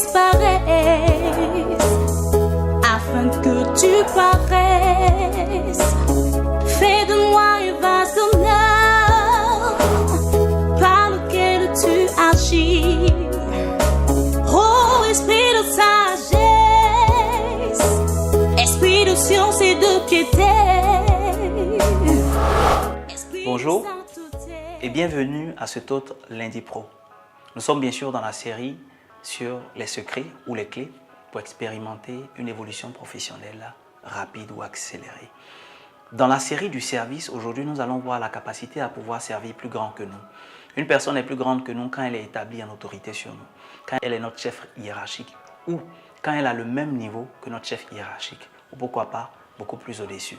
disparaisse, afin que tu paraisses. Fais de moi un vase d'honneur par lequel tu agis. Oh, esprit de sagesse, esprit de science et de piété. Bonjour et bienvenue à cet autre Lundi Pro. Nous sommes bien sûr dans la série sur les secrets ou les clés pour expérimenter une évolution professionnelle rapide ou accélérée. Dans la série du service, aujourd'hui, nous allons voir la capacité à pouvoir servir plus grand que nous. Une personne est plus grande que nous quand elle est établie en autorité sur nous, quand elle est notre chef hiérarchique ou quand elle a le même niveau que notre chef hiérarchique ou pourquoi pas beaucoup plus au-dessus.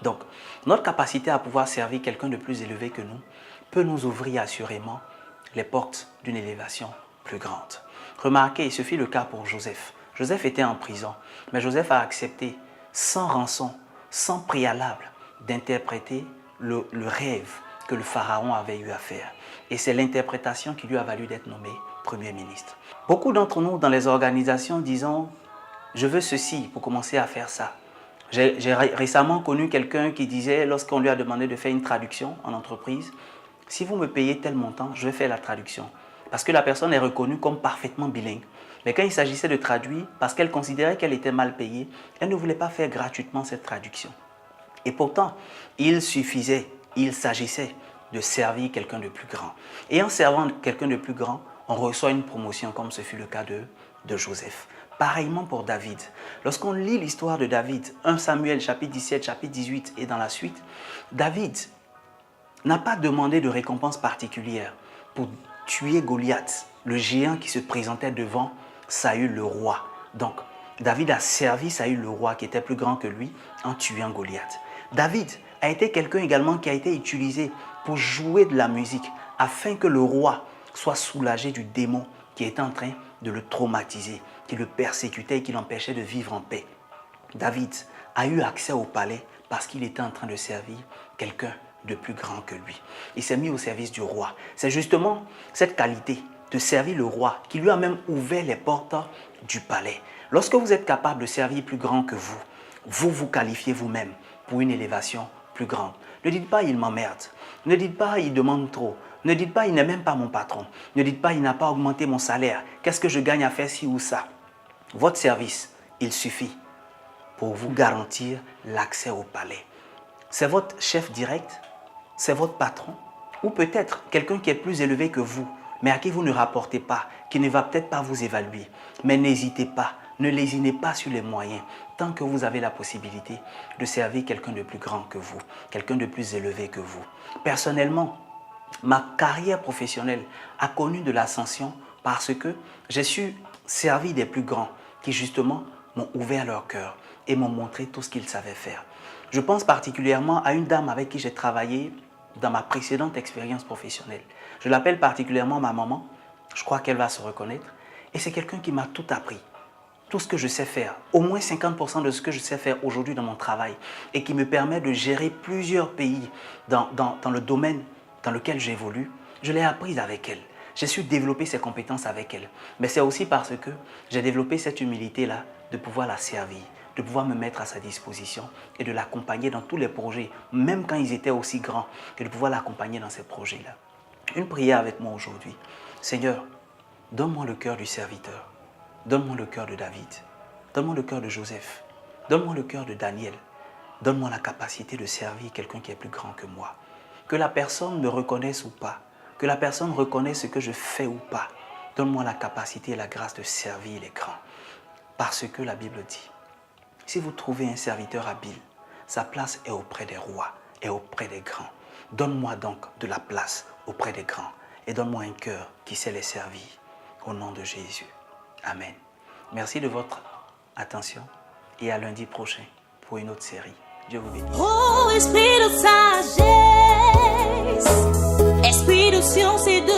Donc, notre capacité à pouvoir servir quelqu'un de plus élevé que nous peut nous ouvrir assurément les portes d'une élévation plus grande. Remarquez, ce fut le cas pour Joseph. Joseph était en prison, mais Joseph a accepté sans rançon, sans préalable, d'interpréter le rêve que le pharaon avait eu à faire. Et c'est l'interprétation qui lui a valu d'être nommé Premier ministre. Beaucoup d'entre nous dans les organisations disons « je veux ceci pour commencer à faire ça ». J'ai récemment connu quelqu'un qui disait, lorsqu'on lui a demandé de faire une traduction en entreprise, « si vous me payez tel montant, je vais faire la traduction ». Parce que la personne est reconnue comme parfaitement bilingue. Mais quand il s'agissait de traduire, parce qu'elle considérait qu'elle était mal payée, elle ne voulait pas faire gratuitement cette traduction. Et pourtant, il suffisait, il s'agissait de servir quelqu'un de plus grand. Et en servant quelqu'un de plus grand, on reçoit une promotion comme ce fut le cas de Joseph. Pareillement pour David. Lorsqu'on lit l'histoire de David, 1 Samuel chapitre 17, chapitre 18 et dans la suite, David n'a pas demandé de récompense particulière pour tuer Goliath, le géant qui se présentait devant Saül le roi. Donc, David a servi Saül le roi qui était plus grand que lui en tuant Goliath. David a été quelqu'un également qui a été utilisé pour jouer de la musique afin que le roi soit soulagé du démon qui était en train de le traumatiser, qui le persécutait et qui l'empêchait de vivre en paix. David a eu accès au palais parce qu'il était en train de servir quelqu'un de plus grand que lui. Il s'est mis au service du roi. C'est justement cette qualité de servir le roi qui lui a même ouvert les portes du palais. Lorsque vous êtes capable de servir plus grand que vous, vous vous qualifiez vous-même pour une élévation plus grande. Ne dites pas « il m'emmerde ». Ne dites pas « il demande trop ». Ne dites pas « il n'est même pas mon patron ». Ne dites pas « il n'a pas augmenté mon salaire ». Qu'est-ce que je gagne à faire ci ou ça? Votre service, il suffit pour vous garantir l'accès au palais. C'est votre chef direct, c'est votre patron, ou peut-être quelqu'un qui est plus élevé que vous, mais à qui vous ne rapportez pas, qui ne va peut-être pas vous évaluer. Mais n'hésitez pas, ne lésinez pas sur les moyens, tant que vous avez la possibilité de servir quelqu'un de plus grand que vous, quelqu'un de plus élevé que vous. Personnellement, ma carrière professionnelle a connu de l'ascension parce que j'ai su servir des plus grands qui justement m'ont ouvert leur cœur et m'ont montré tout ce qu'ils savaient faire. Je pense particulièrement à une dame avec qui j'ai travaillé dans ma précédente expérience professionnelle. Je l'appelle particulièrement ma maman, je crois qu'elle va se reconnaître. Et c'est quelqu'un qui m'a tout appris, tout ce que je sais faire, au moins 50% de ce que je sais faire aujourd'hui dans mon travail et qui me permet de gérer plusieurs pays dans le domaine dans lequel j'évolue. Je l'ai apprise avec elle. J'ai su développer ses compétences avec elle. Mais c'est aussi parce que j'ai développé cette humilité-là de pouvoir la servir, de pouvoir me mettre à sa disposition et de l'accompagner dans tous les projets, même quand ils étaient aussi grands, et de pouvoir l'accompagner dans ces projets-là. Une prière avec moi aujourd'hui. Seigneur, donne-moi le cœur du serviteur. Donne-moi le cœur de David. Donne-moi le cœur de Joseph. Donne-moi le cœur de Daniel. Donne-moi la capacité de servir quelqu'un qui est plus grand que moi. Que la personne me reconnaisse ou pas. Que la personne reconnaisse ce que je fais ou pas. Donne-moi la capacité et la grâce de servir les grands. Parce que la Bible dit, si vous trouvez un serviteur habile, sa place est auprès des rois et auprès des grands. Donne-moi donc de la place auprès des grands et donne-moi un cœur qui sait les servir. Au nom de Jésus. Amen. Merci de votre attention et à lundi prochain pour une autre série. Dieu vous bénisse. Oh, esprit de sagesse, esprit de science et de